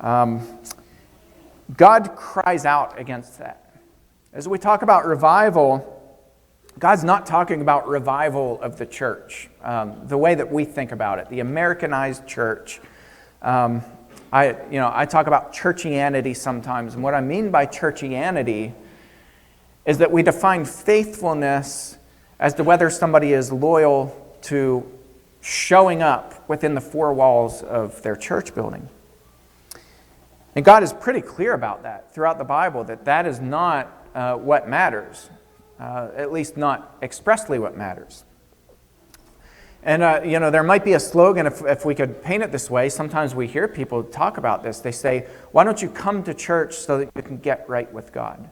God cries out against that. As we talk about revival, God's not talking about revival of the church, the way that we think about it, the Americanized church. I talk about churchianity sometimes, and what I mean by churchianity is that we define faithfulness as to whether somebody is loyal to showing up within the four walls of their church building. And God is pretty clear about that throughout the Bible, that is not what matters, at least not expressly what matters. And, there might be a slogan, if we could paint it this way. Sometimes we hear people talk about this. They say, why don't you come to church so that you can get right with God?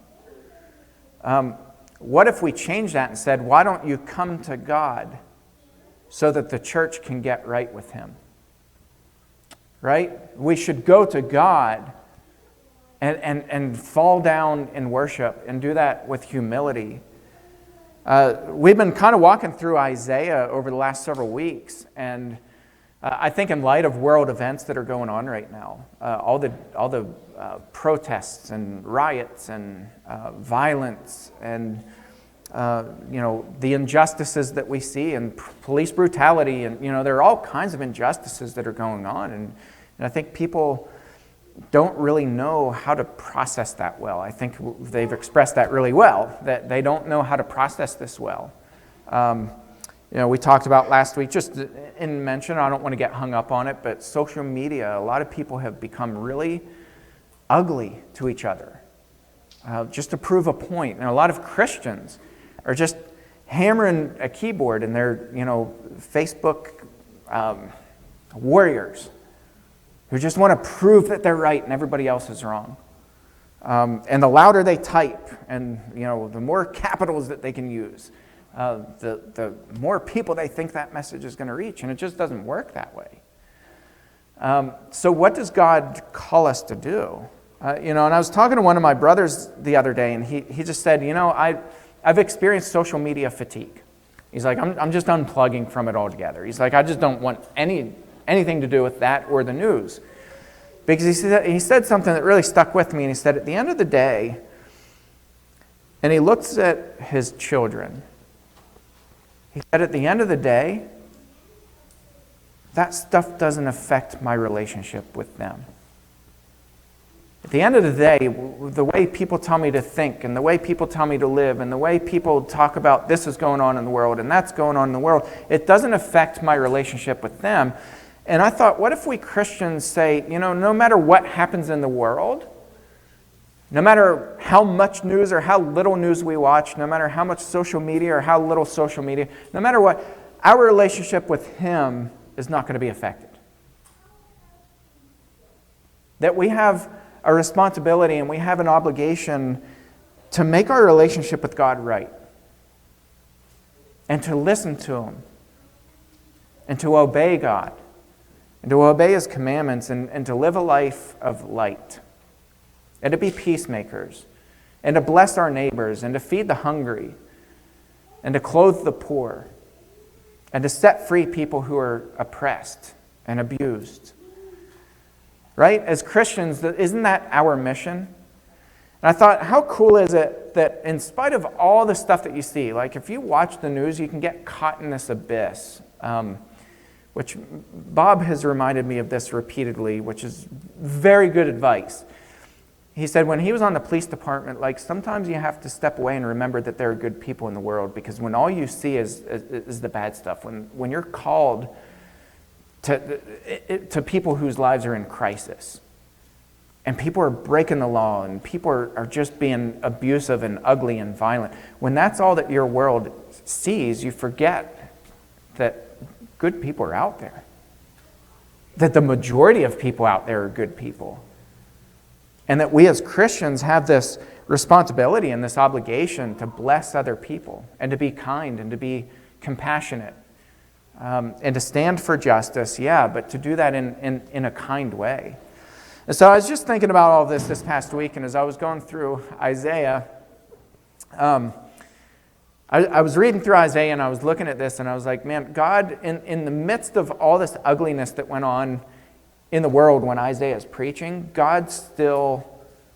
What if we change that and said, why don't you come to God so that the church can get right with Him? Right? We should go to God and fall down in worship and do that with humility. We've been kind of walking through Isaiah over the last several weeks, and I think in light of world events that are going on right now, all the protests and riots and violence and the injustices that we see and police brutality, and there are all kinds of injustices that are going on, and I think people don't really know how to process that well. I think they've expressed that really well, that they don't know how to process this well. We talked about last week, just in mention, I don't want to get hung up on it, but social media, a lot of people have become really ugly to each other, just to prove a point. And a lot of Christians are just hammering a keyboard, and they're, Facebook warriors who just want to prove that they're right and everybody else is wrong. And the louder they type, and the more capitals that they can use, the more people they think that message is going to reach, and it just doesn't work that way. So what does God call us to do? And I was talking to one of my brothers the other day, and he just said, I've experienced social media fatigue. He's like, I'm just unplugging from it altogether. He's like, I just don't want anything to do with that or the news. Because he said something that really stuck with me, and he said, at the end of the day, and he looks at his children, he said, at the end of the day, that stuff doesn't affect my relationship with them. At the end of the day, the way people tell me to think, and the way people tell me to live, and the way people talk about this is going on in the world, and that's going on in the world, it doesn't affect my relationship with them. And I thought, what if we Christians say, no matter what happens in the world, no matter how much news or how little news we watch, no matter how much social media or how little social media, no matter what, our relationship with Him is not going to be affected. That we have a responsibility and we have an obligation to make our relationship with God right, and to listen to Him, and to obey God, and to obey His commandments, and to live a life of light, and to be peacemakers, and to bless our neighbors, and to feed the hungry, and to clothe the poor, and to set free people who are oppressed and abused. Right? As Christians, isn't that our mission? And I thought, how cool is it that in spite of all the stuff that you see, like if you watch the news, you can get caught in this abyss, which Bob has reminded me of this repeatedly, which is very good advice. He said when he was on the police department, sometimes you have to step away and remember that there are good people in the world, because when all you see is the bad stuff, when you're called to people whose lives are in crisis, and people are breaking the law, and people are just being abusive and ugly and violent, when that's all that your world sees, you forget that good people are out there. That the majority of people out there are good people. And that we as Christians have this responsibility and this obligation to bless other people, and to be kind, and to be compassionate, and to stand for justice, but to do that in a kind way. And so I was just thinking about all this past week, and as I was going through Isaiah, I was reading through Isaiah, and I was looking at this, and I was like, man, God, in the midst of all this ugliness that went on in the world when Isaiah is preaching, God still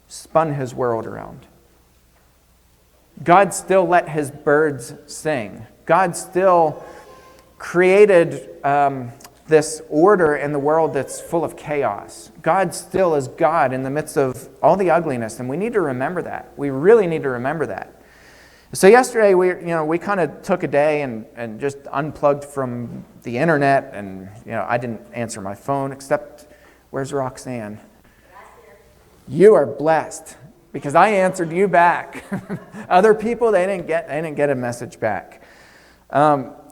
spun his world around. God still let his birds sing. God still created this order in the world that's full of chaos. God still is God in the midst of all the ugliness, and we need to remember that. We really need to remember that. So yesterday we kind of took a day and just unplugged from the internet, and I didn't answer my phone except, where's Roxanne? You are blessed because I answered you back. Other people, they didn't get a message back.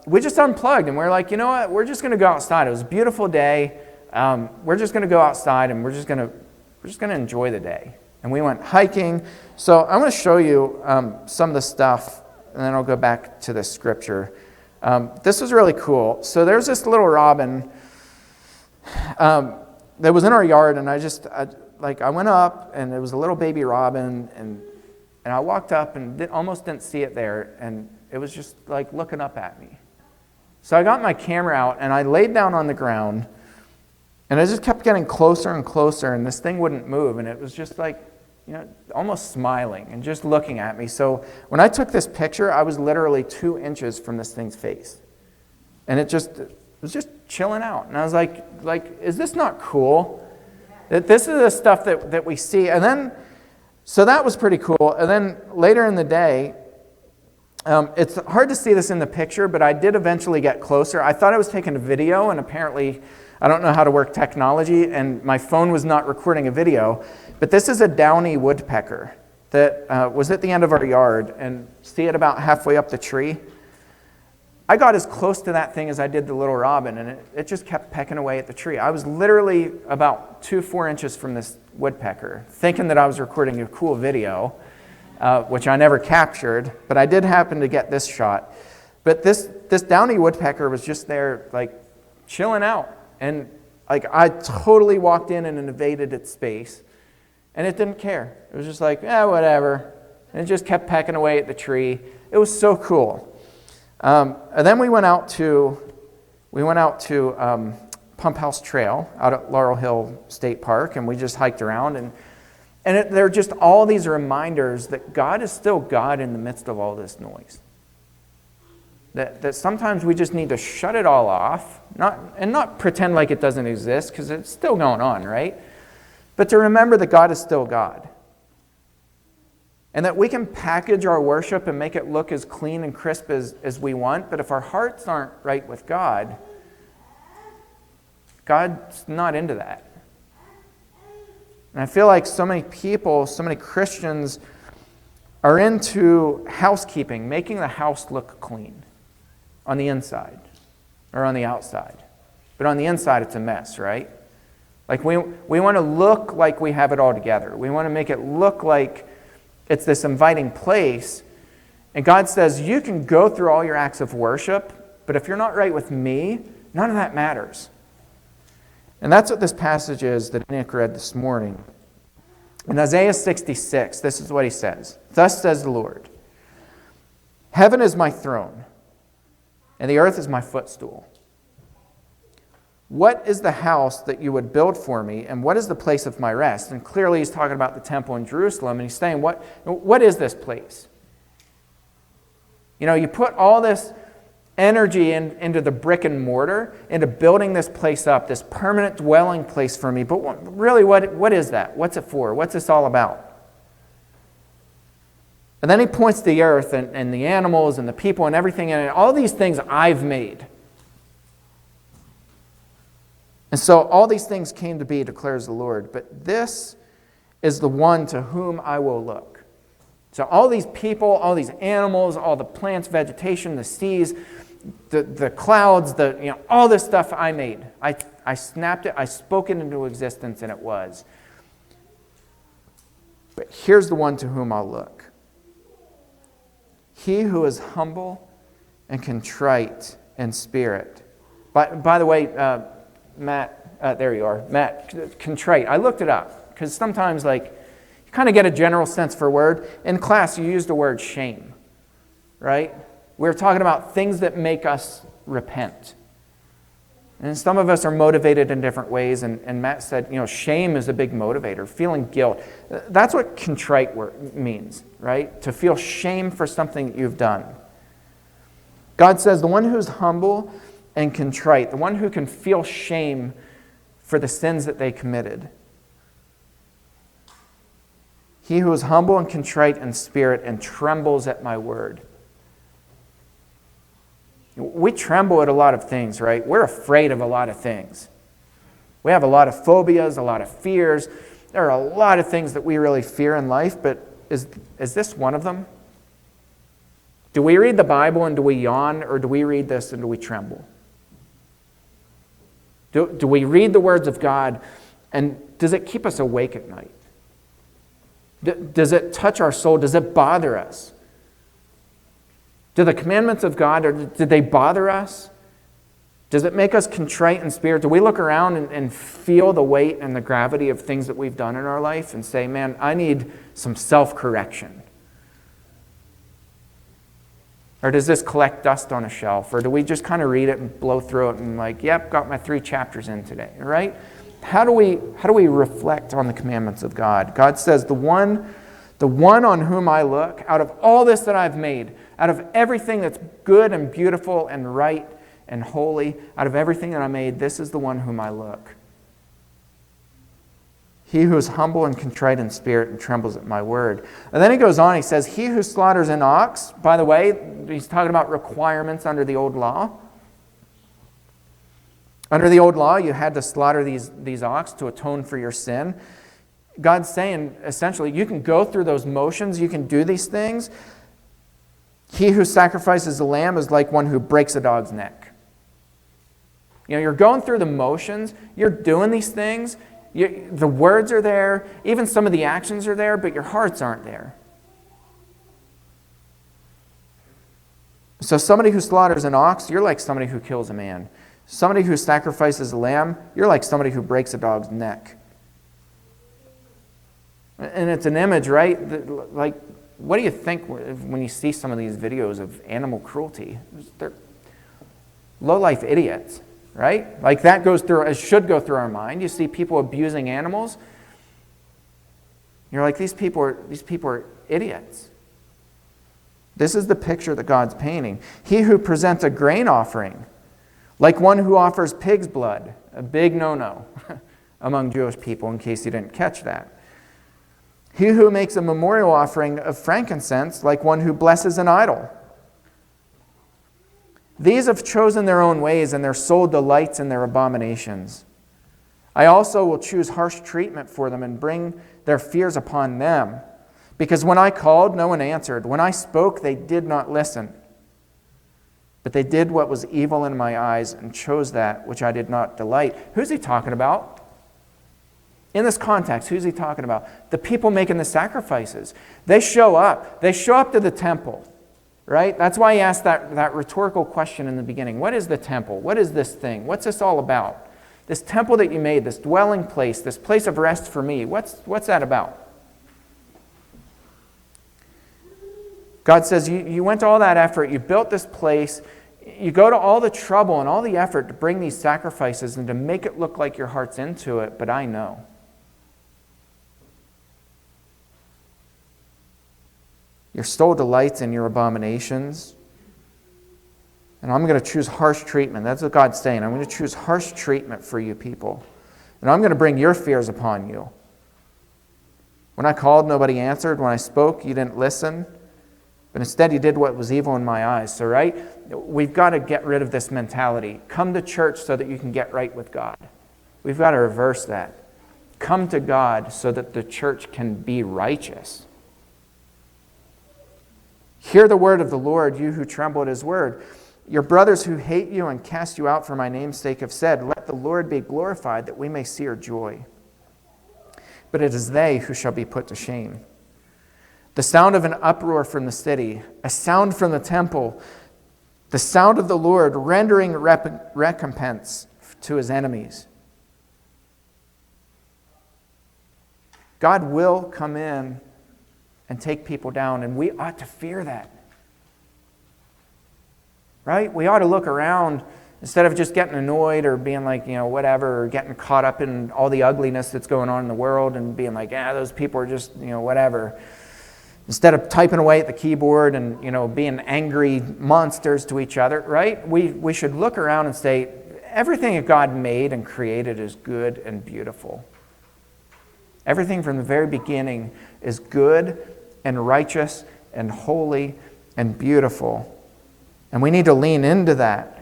We just unplugged and we're like, you know what? We're just going to go outside. It was a beautiful day. We're just going to go outside and we're just going to enjoy the day. And we went hiking. So I want to show you some of the stuff, and then I'll go back to the scripture. This was really cool. So there's this little robin that was in our yard, and I went up, and it was a little baby robin, and I walked up and almost didn't see it there, and it was just like looking up at me. So I got my camera out, and I laid down on the ground, and I just kept getting closer and closer, and this thing wouldn't move, and it was just like, almost smiling and just looking at me. So when I took this picture, I was literally 2 inches from this thing's face. And it was just chilling out. And I was like, is this not cool? That this is the stuff that we see. And then, so that was pretty cool. And then later in the day, it's hard to see this in the picture, but I did eventually get closer. I thought I was taking a video, and apparently I don't know how to work technology, and my phone was not recording a video. But this is a downy woodpecker that was at the end of our yard, and see it about halfway up the tree. I got as close to that thing as I did the little robin, and it just kept pecking away at the tree. I was literally about 4 inches from this woodpecker, thinking that I was recording a cool video, which I never captured, but I did happen to get this shot. But this downy woodpecker was just there, like, chilling out. And like I totally walked in and invaded its space, and it didn't care. It was just like, whatever. And it just kept pecking away at the tree. It was so cool. And then we went out to Pump House Trail out at Laurel Hill State Park, and we just hiked around. And there are just all these reminders that God is still God in the midst of all this noise. That sometimes we just need to shut it all off, not pretend like it doesn't exist, because it's still going on, right? But to remember that God is still God. And that we can package our worship and make it look as clean and crisp as we want, but if our hearts aren't right with God, God's not into that. And I feel like so many people, so many Christians are into housekeeping, making the house look clean on the inside or on the outside. But on the inside, it's a mess, right? Like we want to look like we have it all together. We want to make it look like it's this inviting place. And God says, you can go through all your acts of worship, but if you're not right with me, none of that matters. And that's what this passage is that Nick read this morning. In Isaiah 66, this is what he says. Thus says the Lord, heaven is my throne, and the earth is my footstool. What is the house that you would build for me, and what is the place of my rest? And clearly he's talking about the temple in Jerusalem, and he's saying, what is this place? You put all this energy into the brick and mortar, into building this place up, this permanent dwelling place for me, but really, what is that? What's it for? What's this all about? And then he points to the earth and the animals and the people and everything in it. All these things I've made. And so all these things came to be, declares the Lord. But this is the one to whom I will look. So all these people, all these animals, all the plants, vegetation, the seas, the clouds, all this stuff I made. I snapped it, I spoke it into existence, and it was. But here's the one to whom I'll look. He who is humble and contrite in spirit. By the way, Matt, there you are. Matt, contrite. I looked it up because sometimes you kind of get a general sense for a word. In class, you used the word shame, right? We're talking about things that make us repent. And some of us are motivated in different ways, and Matt said, shame is a big motivator, feeling guilt. That's what contrite means, right? To feel shame for something that you've done. God says the one who's humble and contrite, the one who can feel shame for the sins that they committed. He who is humble and contrite in spirit and trembles at my word. We tremble at a lot of things, right? We're afraid of a lot of things. We have a lot of phobias, a lot of fears. There are a lot of things that we really fear in life, but is this one of them? Do we read the Bible and do we yawn, or do we read this and do we tremble? Do we read the words of God, and does it keep us awake at night? Does it touch our soul? Does it bother us? Do the commandments of God, or did they bother us? Does it make us contrite in spirit? Do we look around and feel the weight and the gravity of things that we've done in our life and say, man, I need some self-correction? Or does this collect dust on a shelf? Or do we just kind of read it and blow through it and like, yep, got my 3 chapters in today, right? How do we reflect on the commandments of God? God says, the one on whom I look, out of all this that I've made, out of everything that's good and beautiful and right and holy, out of everything that I made, this is the one whom I look. He who is humble and contrite in spirit and trembles at my word. And then he goes on, he says, he who slaughters an ox, by the way, he's talking about requirements under the old law. Under the old law, you had to slaughter these ox to atone for your sin. God's saying, essentially, you can go through those motions, you can do these things. He who sacrifices a lamb is like one who breaks a dog's neck. You're going through the motions, you're doing these things, the words are there, even some of the actions are there, but your hearts aren't there. So somebody who slaughters an ox, you're like somebody who kills a man. Somebody who sacrifices a lamb, you're like somebody who breaks a dog's neck. And it's an image, right? Like, what do you think when you see some of these videos of animal cruelty? They're low-life idiots, right? Like that it should go through our mind. You see people abusing animals. You're like, these people are idiots. This is the picture that God's painting. He who presents a grain offering, like one who offers pig's blood, a big no-no among Jewish people, in case you didn't catch that. He who makes a memorial offering of frankincense, like one who blesses an idol. These have chosen their own ways, and their soul delights in their abominations. I also will choose harsh treatment for them and bring their fears upon them. Because when I called, no one answered. When I spoke, they did not listen. But they did what was evil in my eyes and chose that which I did not delight. Who's he talking about? In this context, who's he talking about? The people making the sacrifices. They show up. They show up to the temple, right? That's why he asked that rhetorical question in the beginning. What is the temple? What is this thing? What's this all about? This temple that you made, this dwelling place, this place of rest for me, what's that about? God says, you went to all that effort, you built this place, you go to all the trouble and all the effort to bring these sacrifices and to make it look like your heart's into it, but I know. Your soul delights in your abominations. And I'm going to choose harsh treatment. That's what God's saying. I'm going to choose harsh treatment for you people. And I'm going to bring your fears upon you. When I called, nobody answered. When I spoke, you didn't listen. But instead, you did what was evil in my eyes. So, right? We've got to get rid of this mentality. Come to church so that you can get right with God. We've got to reverse that. Come to God so that the church can be righteous. Hear the word of the Lord, you who tremble at his word. Your brothers who hate you and cast you out for my name's sake have said, let the Lord be glorified, that we may see your joy. But it is they who shall be put to shame. The sound of an uproar from the city, a sound from the temple, the sound of the Lord rendering recompense to his enemies. God will come in and take people down, and we ought to fear that. Right? We ought to look around Instead of just getting annoyed or being like, whatever, or getting caught up in all the ugliness that's going on in the world and being like, those people are just, whatever. Instead of typing away at the keyboard and, being angry monsters to each other, right? We should look around and say, everything that God made and created is good and beautiful. Everything from the very beginning is good and righteous and holy and beautiful. And we need to lean into that.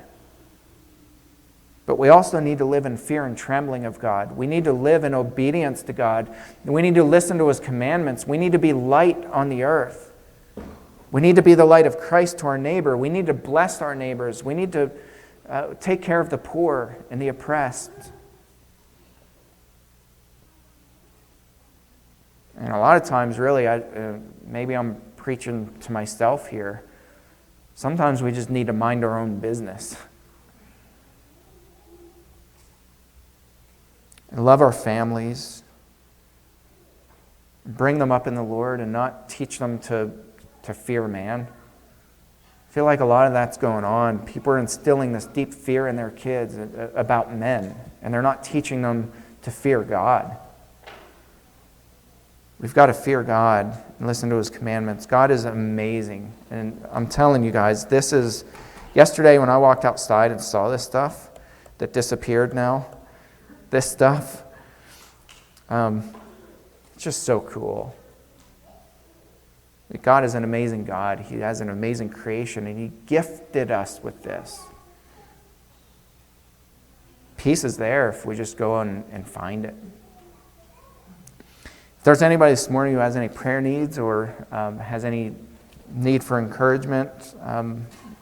But we also need to live in fear and trembling of God. We need to live in obedience to God. And we need to listen to His commandments. We need to be light on the earth. We need to be the light of Christ to our neighbor. We need to bless our neighbors. We need to take care of the poor and the oppressed. And a lot of times, really, maybe I'm preaching to myself here. Sometimes we just need to mind our own business. And love our families. Bring them up in the Lord and not teach them to fear man. I feel like a lot of that's going on. People are instilling this deep fear in their kids about men, and they're not teaching them to fear God. We've got to fear God and listen to His commandments. God is amazing. And I'm telling you guys, yesterday when I walked outside and saw this stuff that disappeared now, this stuff, it's just so cool. God is an amazing God. He has an amazing creation, and He gifted us with this. Peace is there if we just go and find it. If there's anybody this morning who has any prayer needs or has any need for encouragement,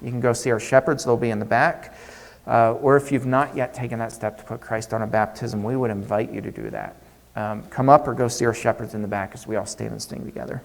you can go see our shepherds. They'll be in the back. Or if you've not yet taken that step to put Christ on a baptism, we would invite you to do that. Come up or go see our shepherds in the back as we all stand and sing together.